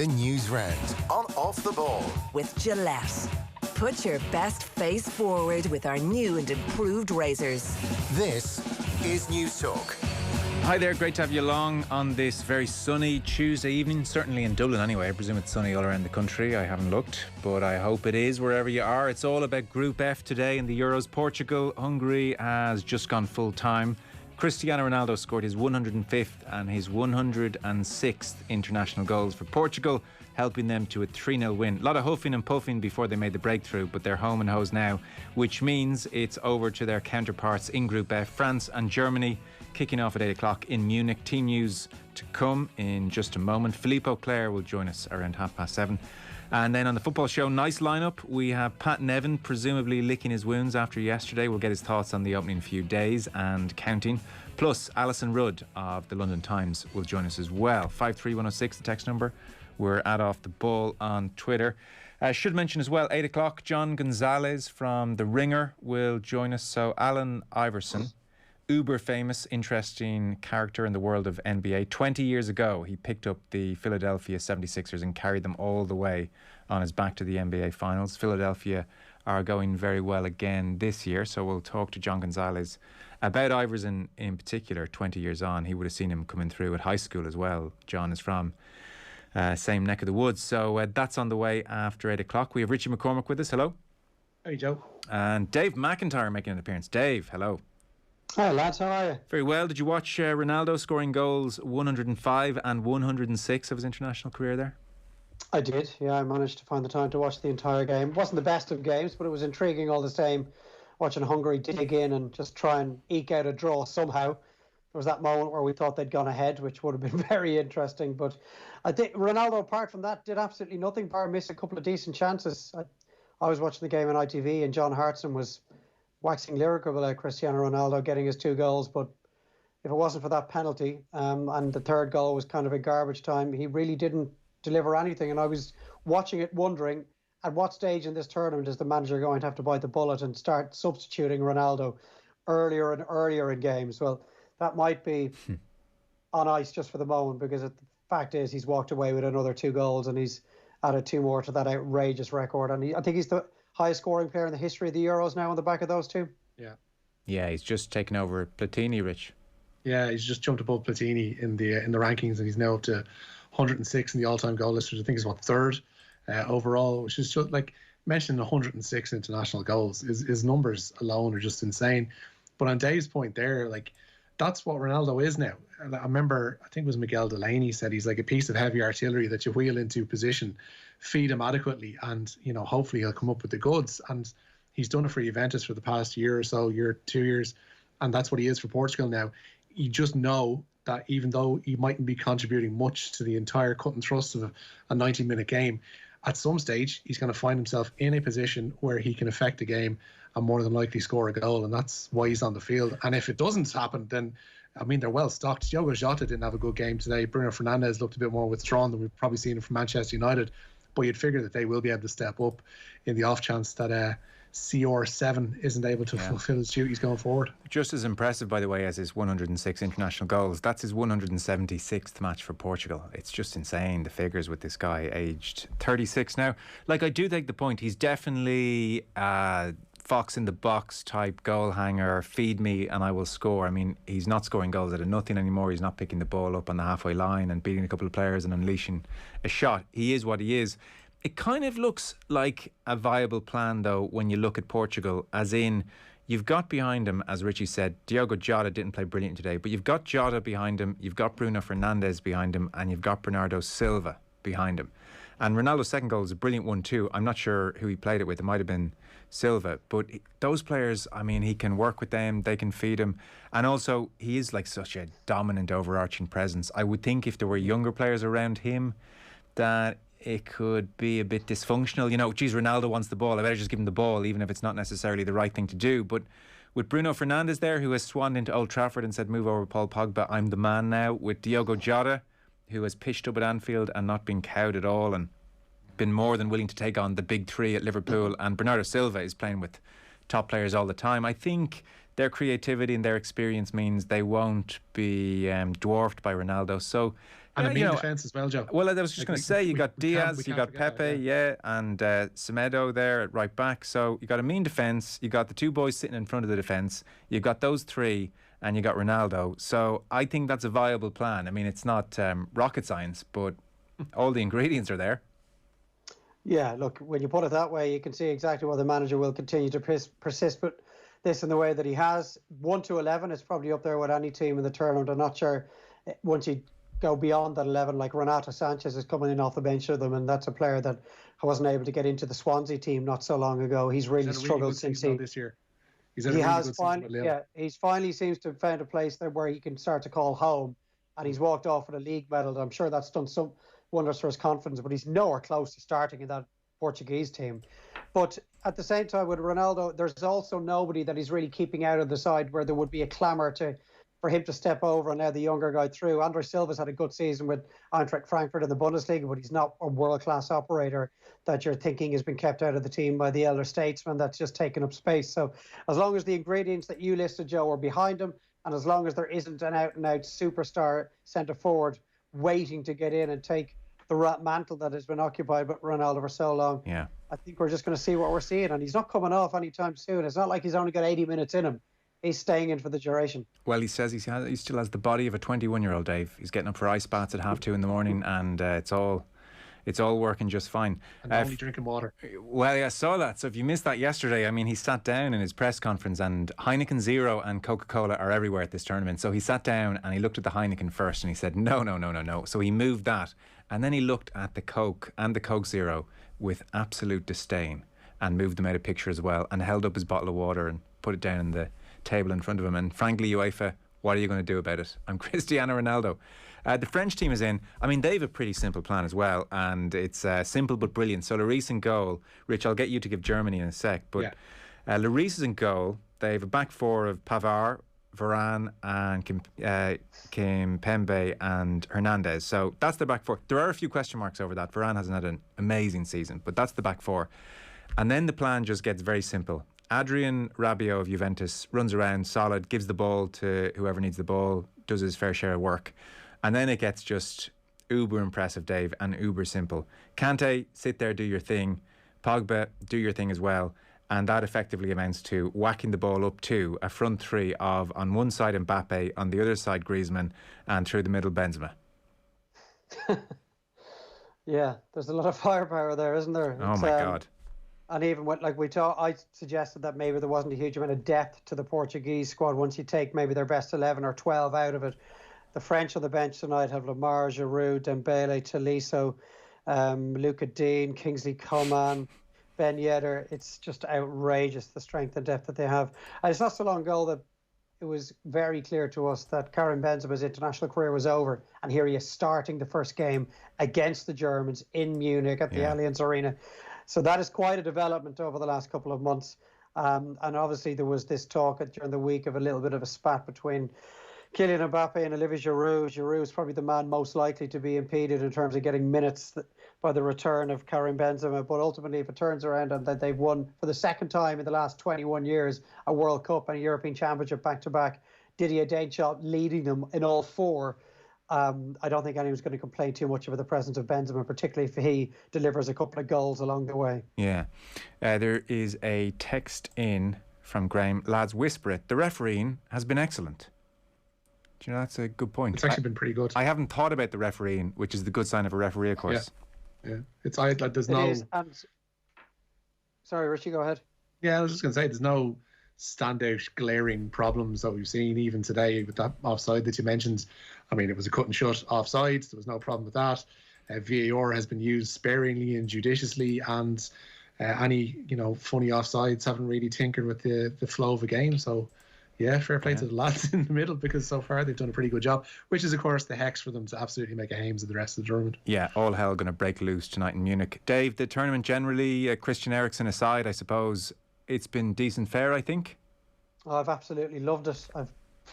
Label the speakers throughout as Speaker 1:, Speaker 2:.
Speaker 1: The Newsround on Off the Ball
Speaker 2: with Gillette. Put your best face forward with our new and improved razors.
Speaker 1: This is News Talk.
Speaker 3: Hi there, great to have you along on this very sunny Tuesday evening, certainly in Dublin anyway. I presume it's sunny all around the country. I haven't looked, but I hope it is wherever you are. It's all about Group F today in the Euros. Portugal, Hungary has just gone full time. Cristiano Ronaldo scored his 105th and his 106th international goals for Portugal, helping them to a 3-0 win. A lot of huffing and puffing before they made the breakthrough, but they're home and hose now, which means it's over to their counterparts in Group F, France and Germany, kicking off at 8 o'clock in Munich. Team news to come in just a moment. Philippe Auclair will join us around 7:30. And then on the football show, nice lineup. We have Pat Nevin, presumably licking his wounds after yesterday. We'll get his thoughts on the opening few days and counting. Plus, Alison Rudd of the London Times will join us as well. 53106, the text number. We're at Off the Ball on Twitter. I should mention as well, 8 o'clock, John Gonzalez from The Ringer will join us. So Alan Iverson, uber famous, interesting character in the world of NBA. 20 years ago, he picked up the Philadelphia 76ers and carried them all the way on his back to the NBA Finals. Philadelphia are going very well again this year, so we'll talk to John Gonzalez about Iverson in particular. 20 years on, he would have seen him coming through at high school as well. John is from same neck of the woods, so that's on the way after 8 o'clock. We have Richie McCormick with us. Hello.
Speaker 4: Hey, Joe.
Speaker 3: And Dave McIntyre making an appearance. Dave, hello.
Speaker 4: Hi lads, how are you?
Speaker 3: Very well. Did you watch Ronaldo scoring goals 105 and 106 of his international career there?
Speaker 4: I did, yeah. I managed to find the time to watch the entire game. It wasn't the best of games, but it was intriguing all the same, watching Hungary dig in and just try and eke out a draw somehow. There was that moment where we thought they'd gone ahead, which would have been very interesting. But I think Ronaldo, apart from that, did absolutely nothing, bar miss a couple of decent chances. I was watching the game on ITV and John Hartson was waxing lyrical about Cristiano Ronaldo getting his 2 goals, but if it wasn't for that penalty and the third goal was kind of a garbage time, he really didn't deliver anything. And I was watching it wondering, at what stage in this tournament is the manager going to have to bite the bullet and start substituting Ronaldo earlier and earlier in games? Well, that might be on ice just for the moment, because the fact is he's walked away with another 2 goals and he's added 2 more to that outrageous record. And I think he's the highest scoring player in the history of the Euros now on the back of those 2.
Speaker 3: Yeah, he's just taken over Platini, Rich.
Speaker 5: Yeah, he's just jumped above Platini in the rankings, and he's now up to 106 in the all-time goal list, which I think is third overall, which is just like mentioning 106 international goals. His numbers alone are just insane. But on Dave's point there, like, that's what Ronaldo is now. I remember, I think it was Miguel Delaney said he's like a piece of heavy artillery that you wheel into position, feed him adequately, and hopefully he'll come up with the goods. And he's done it for Juventus for the past year or so, 2 years, and that's what he is for Portugal now. You just know that even though he mightn't be contributing much to the entire cut and thrust of a 90-minute game, at some stage he's going to find himself in a position where he can affect a game and more than likely score a goal, and that's why he's on the field. And if it doesn't happen, then they're well stocked. Diogo Jota didn't have a good game today. Bruno Fernandes looked a bit more withdrawn than we've probably seen him from Manchester United, but you'd figure that they will be able to step up in the off chance that CR7 isn't able to fulfill his duties going forward.
Speaker 3: Just as impressive, by the way, as his 106 international goals, that's his 176th match for Portugal. It's just insane, the figures with this guy, aged 36 now. Like, I do take the point, he's definitely fox in the box type goal hanger, feed me and I will score. I mean, he's not scoring goals out of nothing anymore. He's not picking the ball up on the halfway line and beating a couple of players and unleashing a shot. He is what he is. It kind of looks like a viable plan, though, when you look at Portugal, as in, you've got behind him, as Richie said, Diogo Jota didn't play brilliant today, but you've got Jota behind him, you've got Bruno Fernandes behind him, and you've got Bernardo Silva behind him. And Ronaldo's second goal is a brilliant one too. I'm not sure who he played it with. It might have been Silva. But those players, I mean, he can work with them. They can feed him. And also, he is like such a dominant, overarching presence. I would think if there were younger players around him, that it could be a bit dysfunctional. Ronaldo wants the ball. I better just give him the ball, even if it's not necessarily the right thing to do. But with Bruno Fernandes there, who has swanned into Old Trafford and said, move over Paul Pogba, I'm the man now. With Diogo Jota, who has pitched up at Anfield and not been cowed at all and been more than willing to take on the big 3 at Liverpool, and Bernardo Silva is playing with top players all the time. I think their creativity and their experience means they won't be dwarfed by Ronaldo. So
Speaker 5: And a
Speaker 3: you
Speaker 5: main
Speaker 3: know,
Speaker 5: defence as well, Joe.
Speaker 3: Well, I was just
Speaker 5: Like,
Speaker 3: going to say, you got
Speaker 5: we can't-
Speaker 3: Diaz,
Speaker 5: we
Speaker 3: you
Speaker 5: can't
Speaker 3: got
Speaker 5: forget that,
Speaker 3: Pepe, and Semedo there at right back. So you got a mean defence, you got the two boys sitting in front of the defence, you've got those three, and you got Ronaldo. So I think that's a viable plan. I mean, it's not rocket science, but all the ingredients are there.
Speaker 4: Yeah, look, when you put it that way, you can see exactly why the manager will continue to persist with this in the way that he has. 1 to 11 is probably up there with any team in the tournament. I'm not sure once you go beyond that 11, like Renato Sanchez is coming in off the bench of them, and that's a player that wasn't able to get into the Swansea team not so long ago. He's really struggled since
Speaker 5: this year. He's
Speaker 4: finally seems to have found a place there where he can start to call home, and he's walked off with a league medal. I'm sure that's done some wonders for his confidence, but he's nowhere close to starting in that Portuguese team. But at the same time, with Ronaldo, there's also nobody that he's really keeping out of the side where there would be a clamour for him to step over and now the younger guy through. Andre Silva's had a good season with Eintracht Frankfurt in the Bundesliga, but he's not a world-class operator that you're thinking has been kept out of the team by the elder statesman that's just taken up space. So as long as the ingredients that you listed, Joe, are behind him, and as long as there isn't an out-and-out superstar centre-forward waiting to get in and take the mantle that has been occupied by Ronaldo for so long,
Speaker 3: Yeah,
Speaker 4: I think we're just going to see what we're seeing. And he's not coming off anytime soon. It's not like he's only got 80 minutes in him. He's staying in for the duration.
Speaker 3: well, he says he still has the body of a 21-year-old, Dave. He's getting up for ice baths at 2:30 in the morning, and it's all working just fine.
Speaker 5: And only drinking water.
Speaker 3: Well, yeah, I saw that. So if you missed that yesterday, I mean, he sat down in his press conference, and Heineken Zero and Coca-Cola are everywhere at this tournament. So he sat down and he looked at the Heineken first, and he said, no. So he moved that, and then he looked at the Coke and the Coke Zero with absolute disdain, and moved them out of picture as well, and held up his bottle of water and put it down on the table in front of him. And frankly, UEFA, what are you going to do about it? I'm Cristiano Ronaldo. The French team is in. I mean, they have a pretty simple plan as well, and it's simple but brilliant. So Lloris in goal. Rich, I'll get you to give Germany in a sec, but Lloris is in goal. They have a back four of Pavard, Varane, and Kimpembe and Hernandez. So that's the back four. There are a few question marks over that. Varane hasn't had an amazing season, but that's the back four. And then the plan just gets very simple. Adrian Rabiot of Juventus runs around solid, gives the ball to whoever needs the ball, does his fair share of work. And then it gets just uber impressive, Dave, and uber simple. Kante, sit there, do your thing. Pogba, do your thing as well. And that effectively amounts to whacking the ball up to a front three of, on one side, Mbappe, on the other side, Griezmann, and through the middle, Benzema.
Speaker 4: Yeah, there's a lot of firepower there, isn't there?
Speaker 3: Oh, my God.
Speaker 4: And even when, I suggested that maybe there wasn't a huge amount of depth to the Portuguese squad once you take maybe their best 11 or 12 out of it. The French on the bench tonight have Lamar, Giroud, Dembele, Tolisso, Luca Dean, Kingsley Coman, Ben Yedder. It's just outrageous, the strength and depth that they have. And it's not so long ago that it was very clear to us that Karim Benzema's international career was over, and here he is starting the first game against the Germans in Munich at the Allianz Arena. So that is quite a development over the last couple of months. And obviously there was this talk during the week of a little bit of a spat between Kylian Mbappe and Olivier Giroud. Giroud is probably the man most likely to be impeded in terms of getting minutes by the return of Karim Benzema. But ultimately, if it turns around and that they've won for the second time in the last 21 years, a World Cup and a European Championship back-to-back, Didier Deschamps leading them in all four, I don't think anyone's going to complain too much about the presence of Benzema, particularly if he delivers a couple of goals along the way.
Speaker 3: Yeah. There is a text in from Graham. Lads, whisper it. The refereeing has been excellent. Do you know, that's a good point.
Speaker 5: It's actually been pretty good.
Speaker 3: I haven't thought about the refereeing, which is the good sign of a referee, of course.
Speaker 5: Yeah.
Speaker 4: Sorry, Richie, go ahead.
Speaker 5: Yeah, I was just going to say, there's no standout glaring problems that we've seen even today with that offside that you mentioned. I mean, it was a cut and shut offside. There was no problem with that. VAR has been used sparingly and judiciously, and any funny offsides haven't really tinkered with the flow of a game. So yeah, fair play to the lads in the middle, because so far they've done a pretty good job, which is of course the hex for them to absolutely make a hames of the rest of the tournament. Yeah,
Speaker 3: all hell going to break loose tonight in Munich. Dave, the tournament generally, Christian Eriksen aside, I suppose it's been decent fare, I think.
Speaker 4: Oh, I've absolutely loved it. I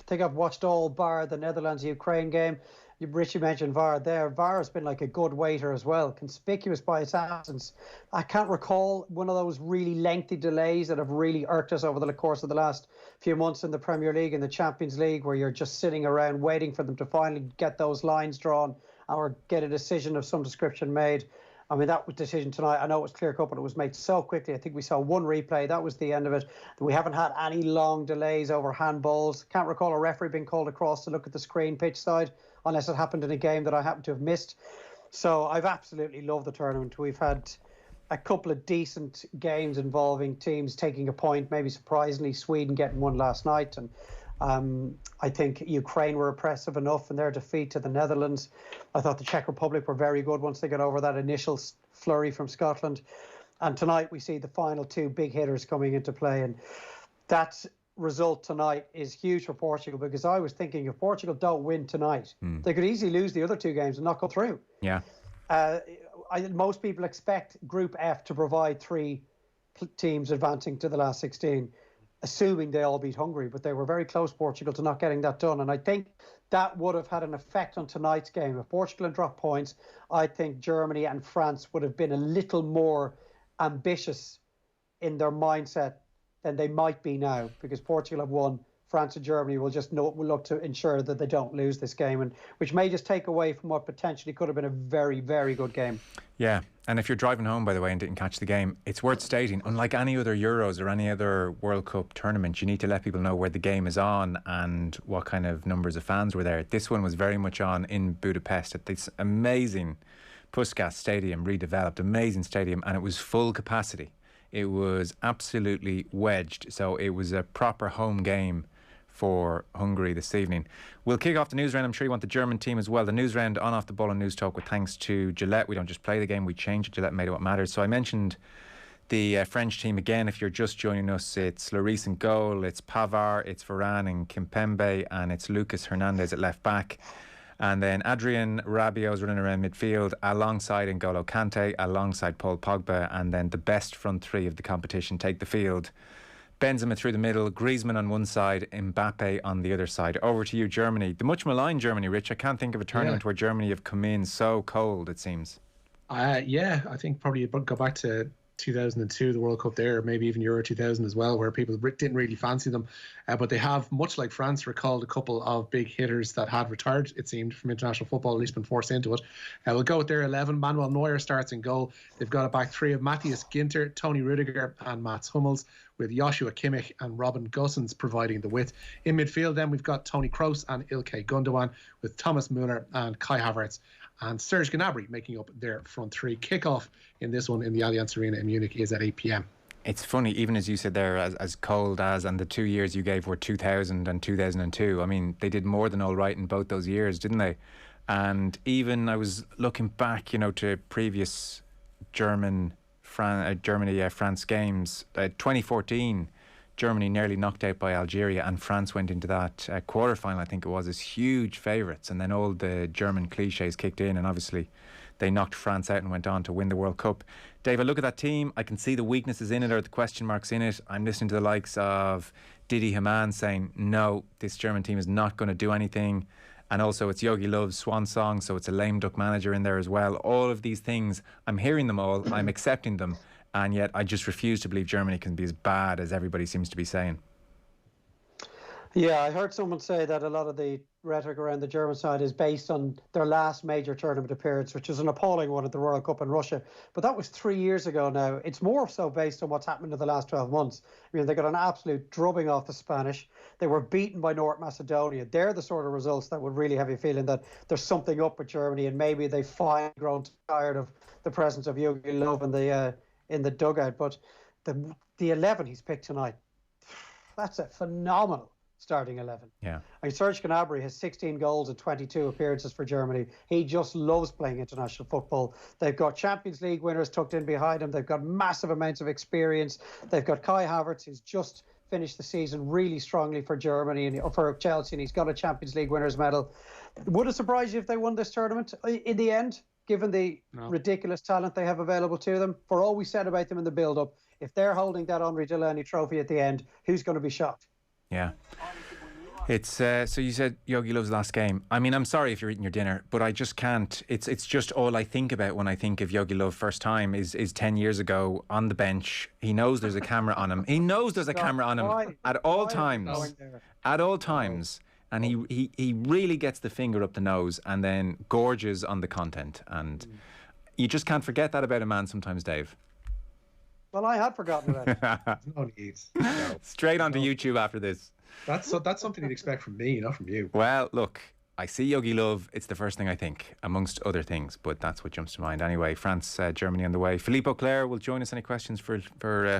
Speaker 4: think I've watched all bar the Netherlands-Ukraine game. Richie mentioned VAR there. VAR has been like a good waiter as well, conspicuous by its absence. I can't recall one of those really lengthy delays that have really irked us over the course of the last few months in the Premier League and the Champions League, where you're just sitting around waiting for them to finally get those lines drawn or get a decision of some description made. I mean, that decision tonight, I know it was clear-cut, but it was made so quickly. I think we saw one replay. That was the end of it. We haven't had any long delays over handballs. Can't recall a referee being called across to look at the screen pitch side, unless it happened in a game that I happen to have missed. So I've absolutely loved the tournament. We've had a couple of decent games involving teams taking a point, maybe surprisingly Sweden getting one last night. And I think Ukraine were impressive enough in their defeat to the Netherlands. I thought the Czech Republic were very good once they got over that initial flurry from Scotland. And tonight we see the final two big hitters coming into play. And that result tonight is huge for Portugal, because I was thinking if Portugal don't win tonight, they could easily lose the other two games and not go through.
Speaker 3: Yeah.
Speaker 4: Most people expect Group F to provide three teams advancing to the last 16, assuming they all beat Hungary, but they were very close, Portugal, to not getting that done. And I think that would have had an effect on tonight's game. If Portugal had dropped points, I think Germany and France would have been a little more ambitious in their mindset than they might be now, because Portugal have won. France and Germany will look to ensure that they don't lose this game, and which may just take away from what potentially could have been a very, very good game.
Speaker 3: Yeah, and if you're driving home, by the way, and didn't catch the game, it's worth stating, unlike any other Euros or any other World Cup tournament, you need to let people know where the game is on and what kind of numbers of fans were there. This one was very much on in Budapest at this amazing Puskás Stadium, redeveloped, amazing stadium, and it was full capacity. It was absolutely wedged, so it was a proper home game for Hungary this evening. We'll kick off the news round. I'm sure you want the German team as well. The news round on Off the Ball and News Talk with thanks to Gillette. We don't just play the game, we change it. Gillette made it what matters. So I mentioned the French team again. If you're just joining us, it's Lloris in goal, it's Pavard, it's Varane and Kimpembe, and it's Lucas Hernandez at left back. And then Adrien Rabiot's running around midfield alongside N'Golo Kante, alongside Paul Pogba, and then the best front three of the competition take the field. Benzema through the middle, Griezmann on one side, Mbappe on the other side. Over to you, Germany. The much maligned Germany, Rich. I can't think of a tournament where Germany have come in so cold, it seems.
Speaker 5: Yeah, I think probably go back to 2002, the World Cup there, maybe even Euro 2000 as well, where people didn't really fancy them. But they have, much like France, recalled a couple of big hitters that had retired, it seemed, from international football, at least been forced into it. We'll go with their 11. Manuel Neuer starts in goal. They've got a back three of Matthias Ginter, Toni Rüdiger and Mats Hummels, with Joshua Kimmich and Robin Gosens providing the width. In midfield then we've got Toni Kroos and Ilkay Gundogan, with Thomas Müller and Kai Havertz and Serge Gnabry making up their front three. Kickoff in this one in the Allianz Arena in Munich is at 8 p.m.
Speaker 3: It's funny, even as you said there, as cold as, and the 2 years you gave were 2000 and 2002. I mean, they did more than all right in both those years, didn't they? And even I was looking back, to previous Germany-France games. 2014, Germany nearly knocked out by Algeria, and France went into that quarter-final, I think it was, as huge favourites. And then all the German cliches kicked in, and obviously they knocked France out and went on to win the World Cup. Dave, I look at that team, I can see the weaknesses in it or the question marks in it. I'm listening to the likes of Didi Hamann saying, no, this German team is not going to do anything. And also it's Jogi Löw's swan song, so it's a lame duck manager in there as well. All of these things, I'm hearing them all, I'm accepting them, and yet I just refuse to believe Germany can be as bad as everybody seems to be saying.
Speaker 4: Yeah, I heard someone say that a lot of the rhetoric around the German side is based on their last major tournament appearance, which was an appalling one at the World Cup in Russia. But that was 3 years ago now. It's more so based on what's happened in the last 12 months. I mean, they got an absolute drubbing off the Spanish. They were beaten by North Macedonia. They're the sort of results that would really have you feeling that there's something up with Germany, and maybe they've finally grown tired of the presence of Jogi Löw in the dugout. But the 11 he's picked tonight, that's a phenomenal starting 11.
Speaker 3: Yeah.
Speaker 4: I mean, Serge Gnabry has 16 goals and 22 appearances for Germany. He just loves playing international football. They've got Champions League winners tucked in behind him. They've got massive amounts of experience. They've got Kai Havertz, who's just finished the season really strongly for Germany and for Chelsea, and he's got a Champions League winners medal. Would it surprise you if they won this tournament in the end, given the ridiculous talent they have available to them? For all we said about them in the build-up, if they're holding that Henri Delaney trophy at the end, who's going to be shocked?
Speaker 3: Yeah. It's so you said Jogi Löw's last game. I mean, I'm sorry if you're eating your dinner, but I just can't. It's just all I think about when I think of Jogi Löw first time is 10 years ago on the bench. He knows there's a camera on him. He knows there's a camera on him at all times. At all times. and he really gets the finger up the nose and then gorges on the content. And you just can't forget that about a man sometimes, Dave.
Speaker 4: Well, I had forgotten about it.
Speaker 5: No need. No.
Speaker 3: Straight onto YouTube after this.
Speaker 5: That's something you'd expect from me, not from you.
Speaker 3: Well, look, I see Yogi Love. It's the first thing I think, amongst other things, but that's what jumps to mind. Anyway, France, Germany on the way. Philippe Auclair will join us. Any questions for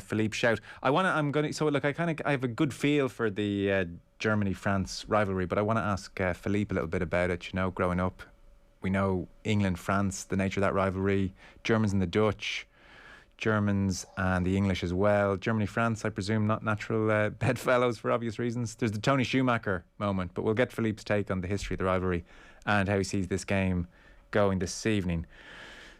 Speaker 3: Philippe? Shout. I have a good feel for the Germany-France rivalry, but I want to ask Philippe a little bit about it. You know, growing up, we know England-France, the nature of that rivalry. Germans and the Dutch. Germans and the English as well. Germany-France, I presume, not natural bedfellows for obvious reasons. There's the Tony Schumacher moment, but we'll get Philippe's take on the history of the rivalry and how he sees this game going this evening.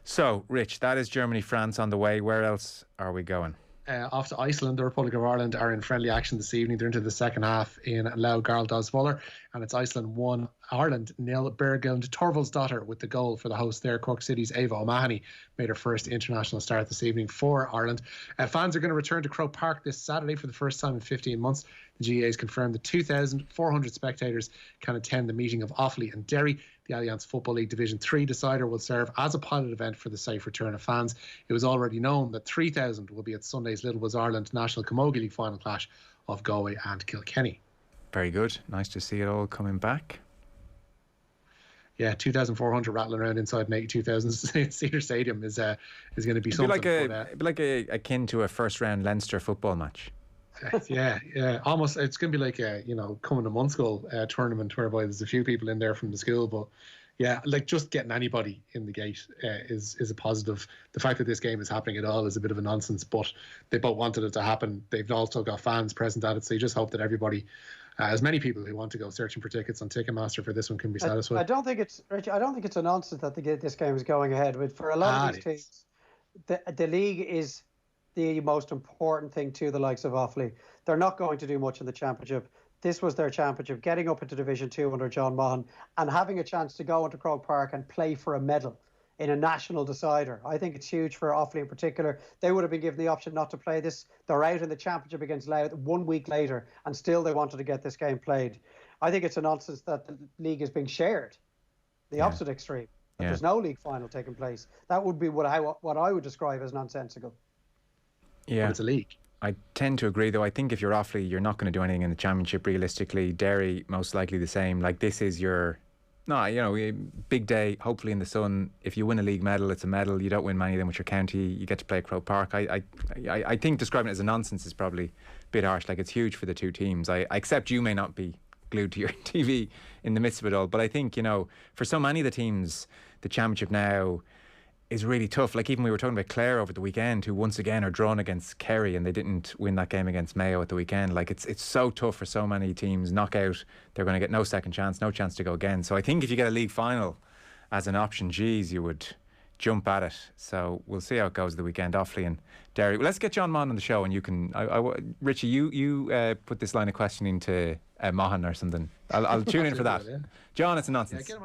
Speaker 3: So, Rich, that is Germany-France on the way. Where else are we going?
Speaker 5: Off to Iceland. The Republic of Ireland are in friendly action this evening. They're into the second half in Lau Garldalsvoller, and it's Iceland 1, Ireland 0. Berglind Torvaldsdottir with the goal for the host there. Cork City's Ava O'Mahony made her first international start this evening for Ireland. Fans are going to return to Croke Park this Saturday for the first time in 15 months. The GAA has confirmed that 2,400 spectators can attend the meeting of Offaly and Derry. The Alliance Football League Division 3 decider will serve as a pilot event for the safe return of fans. It was already known that 3,000 will be at Sunday's Little Was Ireland National Camogie League final clash of Galway and Kilkenny.
Speaker 3: Very good. Nice to see it all coming back.
Speaker 5: Yeah, 2,400 rattling around inside an 82,000 seater stadium is going to be something.
Speaker 3: It'd be like akin to a first round Leinster football match.
Speaker 5: Yeah, almost. It's going to be like a coming to Munschool tournament whereby there's a few people in there from the school, but yeah, like just getting anybody in the gate is a positive. The fact that this game is happening at all is a bit of a nonsense, but they both wanted it to happen. They've also got fans present at it, so you just hope that everybody, as many people who want to go searching for tickets on Ticketmaster for this one, can be satisfied.
Speaker 4: I don't think it's a nonsense that this game is going ahead. But for a lot of these teams, the league is the most important thing to the likes of Offaly. They're not going to do much in the championship. This was their championship, getting up into Division 2 under John Mahon and having a chance to go into Croke Park and play for a medal in a national decider. I think it's huge for Offaly in particular. They would have been given the option not to play this. They're out in the championship against Louth 1 week later, and still they wanted to get this game played. I think it's a nonsense that the league is being shared, the opposite extreme. There's no league final taking place. That would be what I would describe as nonsensical.
Speaker 3: Yeah,
Speaker 5: but it's a league.
Speaker 3: I tend to agree, though. I think if you're Offaly, you're not going to do anything in the championship realistically. Derry, most likely the same. Like, this is your big day, hopefully in the sun. If you win a league medal, it's a medal. You don't win many of them with your county. You get to play at Croke Park. I think describing it as a nonsense is probably a bit harsh. Like, it's huge for the two teams. I accept you may not be glued to your TV in the midst of it all, but I think, for so many of the teams, the championship now is really tough. Like, even we were talking about Clare over the weekend, who once again are drawn against Kerry, and they didn't win that game against Mayo at the weekend. Like, it's so tough for so many teams. Knockout, they're going to get no second chance, no chance to go again. So I think if you get a league final as an option, you would jump at it. So we'll see how it goes the weekend. Offaly and Derry. Well, let's get John Mahon on the show, and you can Richie, you put this line of questioning to Mahon or something. I'll tune in for that. Yeah. John, it's a nonsense.
Speaker 5: Yeah,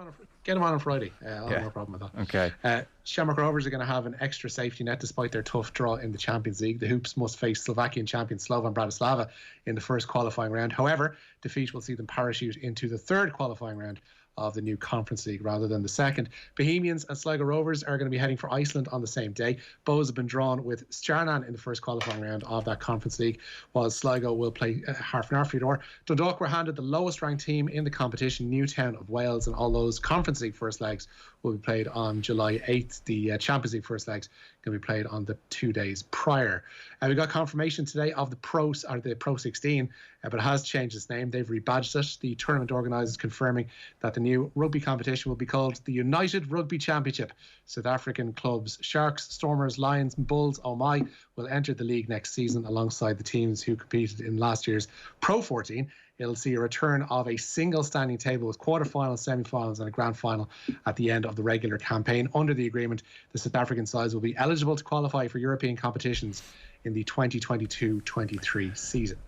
Speaker 5: get him on Friday. I'll have no problem with that.
Speaker 3: Okay.
Speaker 5: Shamrock Rovers are going to have an extra safety net despite their tough draw in the Champions League. The Hoops must face Slovakian champion Slovan Bratislava in the first qualifying round. However, defeat will see them parachute into the third qualifying round of the new Conference League rather than the second. Bohemians and Sligo Rovers are going to be heading for Iceland on the same day. Bows have been drawn with Stjarnan in the first qualifying round of that Conference League, while Sligo will play Harfnarfjordur. Dundalk were handed the lowest ranked team in the competition, Newtown of Wales, and all those Conference League first legs will be played on July 8th. The Champions League first legs going to be played on the 2 days prior. We got confirmation today of the Pro 16, but it has changed its name. They've rebadged it. The tournament organisers confirming that the new rugby competition will be called the United Rugby Championship. South African clubs Sharks, Stormers, Lions, Bulls, Oh My will enter the league next season alongside the teams who competed in last year's Pro 14. It'll see a return of a single standing table with quarterfinals, semi-finals and a grand final at the end of the regular campaign. Under the agreement, the South African sides will be eligible to qualify for European competitions in the 2022-23 season.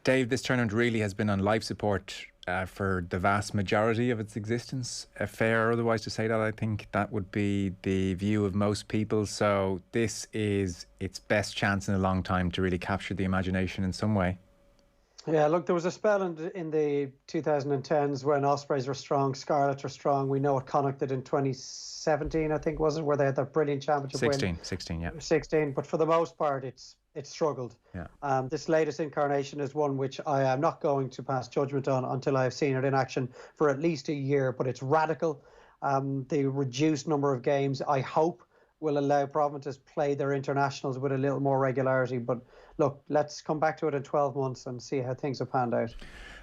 Speaker 3: Dave, this tournament really has been on life support for the vast majority of its existence. Fair or otherwise to say that, I think that would be the view of most people. So this is its best chance in a long time to really capture the imagination in some way.
Speaker 4: Yeah, look, there was a spell in the 2010s when Ospreys were strong, Scarlets were strong. We know what Connacht did in 2017, I think, was it, where they had that brilliant championship win.
Speaker 3: 16, yeah.
Speaker 4: 16, but for the most part, it's struggled.
Speaker 3: Yeah.
Speaker 4: This latest incarnation is one which I am not going to pass judgment on until I have seen it in action for at least a year, but it's radical. The reduced number of games, I hope, will allow Provinces play their internationals with a little more regularity. But look, let's come back to it in 12 months and see how things have panned out.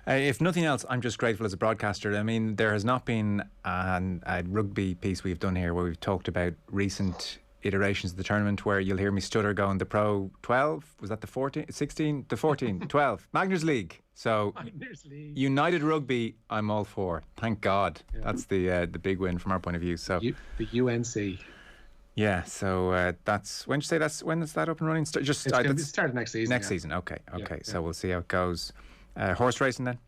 Speaker 3: If nothing else, I'm just grateful as a broadcaster. I mean, there has not been a rugby piece we've done here where we've talked about recent iterations of the tournament where you'll hear me stutter going the Pro 12, was that the 14, 16, the 14, 12, Magners League. So United Rugby, I'm all for. Thank God. Yeah. That's the big win from our point of view. So
Speaker 5: the UNC.
Speaker 3: Yeah, so that's when is that up and running?
Speaker 5: It's started next season.
Speaker 3: Next season, okay. Yeah. So we'll see how it goes. Horse racing then.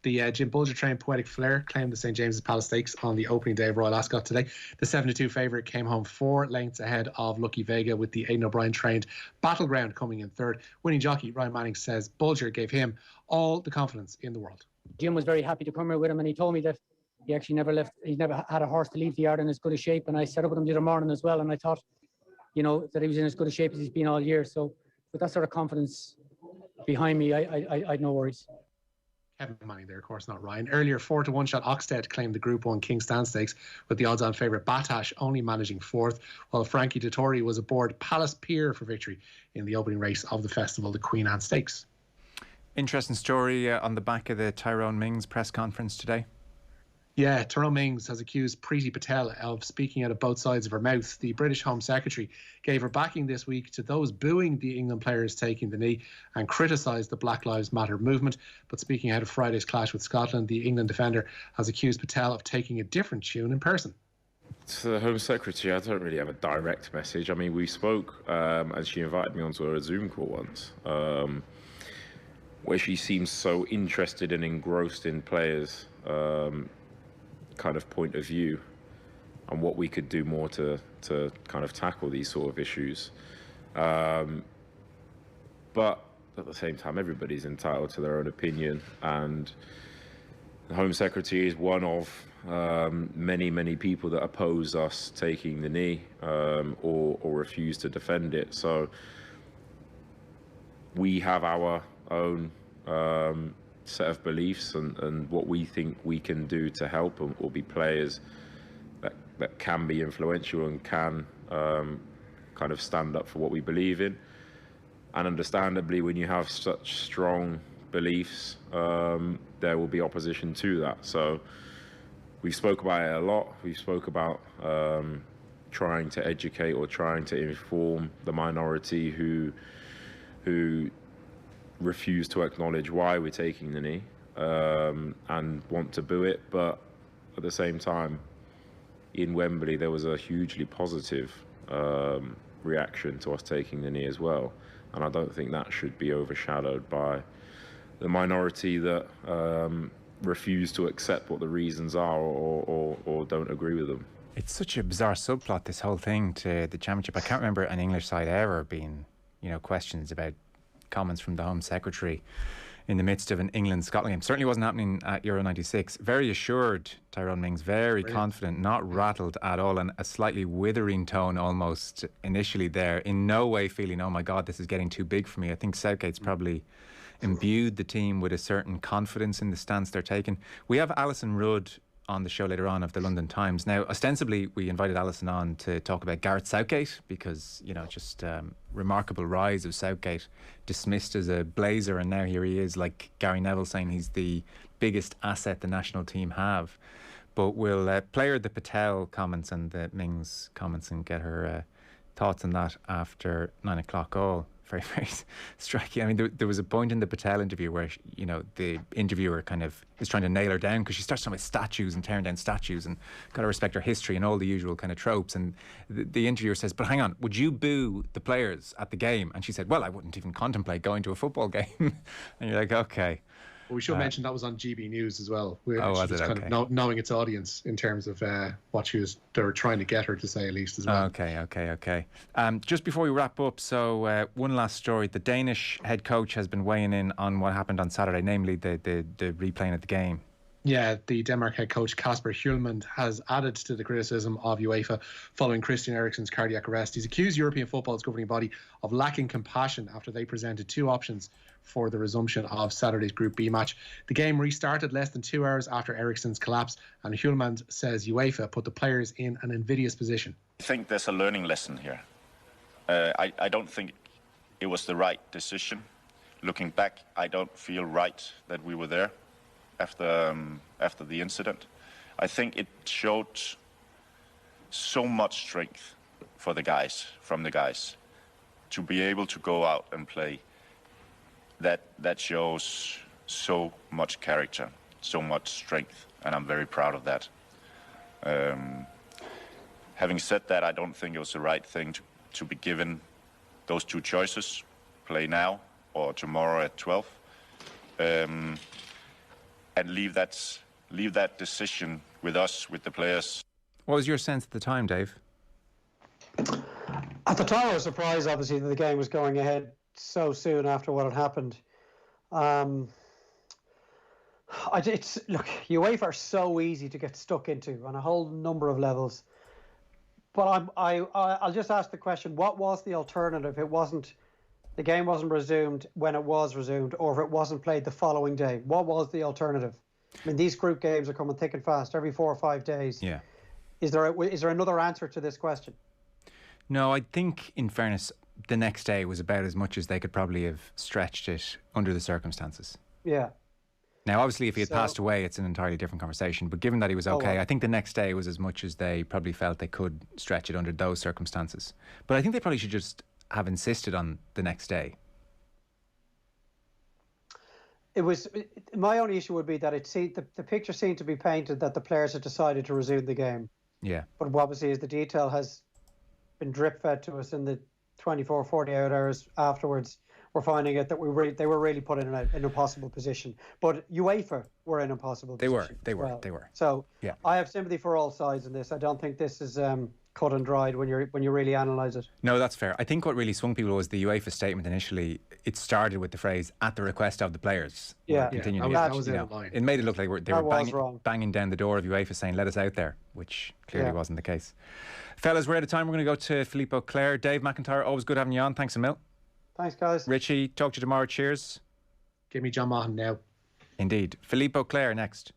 Speaker 5: The Jim Bulger trained Poetic Flair claimed the St James's Palace Stakes on the opening day of Royal Ascot today. The 7-2 favourite came home 4 lengths ahead of Lucky Vega, with the Aidan O'Brien trained Battleground coming in third. Winning jockey Ryan Manning says Bulger gave him all the confidence in the world.
Speaker 6: Jim was very happy to come here with him, and he told me that he actually he's never had a horse to leave the yard in as good a shape. And I set up with him the other morning as well, and I thought, that he was in as good a shape as he's been all year. So with that sort of confidence behind me, I had no worries.
Speaker 5: Kevin Manning there, of course, not Ryan. Earlier, 4-1 shot Oxted claimed the Group 1 King Stan Stakes, with the odds-on favourite Batash only managing 4th, while Frankie Dettori was aboard Palace Pier for victory in the opening race of the festival, the Queen Anne Stakes.
Speaker 3: Interesting story on the back of the Tyrone Mings press conference today.
Speaker 5: Yeah, Tyrone Mings has accused Preeti Patel of speaking out of both sides of her mouth. The British Home Secretary gave her backing this week to those booing the England players taking the knee and criticised the Black Lives Matter movement. But speaking out of Friday's clash with Scotland, the England defender has accused Patel of taking a different tune in person.
Speaker 7: To the Home Secretary, I don't really have a direct message. I mean, we spoke and she invited me onto a Zoom call once where she seems so interested and engrossed in players' kind of point of view and what we could do more to kind of tackle these sort of issues. But at the same time, everybody's entitled to their own opinion, and the Home Secretary is one of many people that oppose us taking the knee or refuse to defend it. So we have our own set of beliefs and what we think we can do to help, and will be players that can be influential and can kind of stand up for what we believe in. And understandably, when you have such strong beliefs, there will be opposition to that. So we spoke about it a lot. We spoke about trying to educate or trying to inform the minority who refuse to acknowledge why we're taking the knee and want to boo it. But at the same time, in Wembley, there was a hugely positive reaction to us taking the knee as well. And I don't think that should be overshadowed by the minority that refuse to accept what the reasons are or don't agree with them.
Speaker 3: It's such a bizarre subplot, this whole thing, to the championship. I can't remember an English side ever being, questions about comments from the Home Secretary in the midst of an England-Scotland game. Certainly wasn't happening at Euro 96. Very assured, Tyrone Mings, very confident, not rattled at all, and a slightly withering tone almost initially there. In no way feeling, oh my God, this is getting too big for me. I think Southgate's probably imbued the team with a certain confidence in the stance they're taking. We have Alison Rudd on the show later on of the London Times. Now, ostensibly, we invited Alison on to talk about Gareth Southgate because, just remarkable rise of Southgate, dismissed as a blazer, and now here he is, like Gary Neville, saying he's the biggest asset the national team have. But we'll play her the Patel comments and the Mings comments and get her thoughts on that after 9 o'clock all. Very, very striking. I mean, there was a point in the Patel interview where, the interviewer kind of is trying to nail her down because she starts talking about statues and tearing down statues and got to respect her history and all the usual kind of tropes. And the interviewer says, but hang on, would you boo the players at the game? And she said, well, I wouldn't even contemplate going to a football game. And you're like, okay.
Speaker 5: But we should mention that was on GB News as well.
Speaker 3: Was it?
Speaker 5: Kind of knowing its audience in terms of what they were trying to get her to say, at least, as well.
Speaker 3: Okay. Just before we wrap up, so one last story. The Danish head coach has been weighing in on what happened on Saturday, namely the replaying of the game.
Speaker 5: Yeah, the Denmark head coach Kasper Hjulmand has added to the criticism of UEFA following Christian Eriksen's cardiac arrest. He's accused European football's governing body of lacking compassion after they presented two options for the resumption of Saturday's Group B match. The game restarted less than 2 hours after Eriksen's collapse, and Hjulmand says UEFA put the players in an invidious position.
Speaker 8: I think there's a learning lesson here. I don't think it was the right decision. Looking back, I don't feel right that we were there after the incident. I think it showed so much strength from the guys, to be able to go out and play. That shows so much character, so much strength, and I'm very proud of that. Having said that, I don't think it was the right thing to be given those two choices: play now or tomorrow at 12. And leave that decision with us, with the players.
Speaker 3: What was your sense at the time, Dave?
Speaker 4: At the time, I was surprised, obviously, that the game was going ahead so soon after what had happened. Look, UEFA are so easy to get stuck into on a whole number of levels. But I'll just ask the question: what was the alternative? The game wasn't resumed when it was resumed, or if it wasn't played the following day. What was the alternative? I mean, these group games are coming thick and fast every 4 or 5 days.
Speaker 3: Yeah.
Speaker 4: Is there another answer to this question?
Speaker 3: No, I think, in fairness, the next day was about as much as they could probably have stretched it under the circumstances.
Speaker 4: Yeah.
Speaker 3: Now, obviously, if he had passed away, it's an entirely different conversation. But given that he was okay, I think the next day was as much as they probably felt they could stretch it under those circumstances. But I think they probably should just have insisted on the next day.
Speaker 4: My only issue would be that the picture seemed to be painted that the players had decided to resume the game.
Speaker 3: Yeah.
Speaker 4: But obviously, as the detail has been drip fed to us in the 24, 48 hours afterwards, we're finding out that they were really put in an impossible position. But UEFA were in an impossible position.
Speaker 3: They were.
Speaker 4: So
Speaker 3: yeah.
Speaker 4: I have sympathy for all sides in this. I don't think this is cut and dried when you really analyse it.
Speaker 3: No, that's fair. I think what really swung people was the UEFA statement initially. It started with the phrase "at the request of the players."
Speaker 4: Yeah,
Speaker 5: that was in line.
Speaker 3: It made it look like they were banging down the door of UEFA saying, "Let us out there," which clearly wasn't the case. Fellas, we're out of time. We're going to go to Philippe Auclair. Dave McIntyre, always good having you on. Thanks a mil.
Speaker 4: Thanks, guys.
Speaker 3: Richie, talk to you tomorrow. Cheers.
Speaker 5: Give me John Mahon now.
Speaker 3: Indeed. Philippe Auclair next.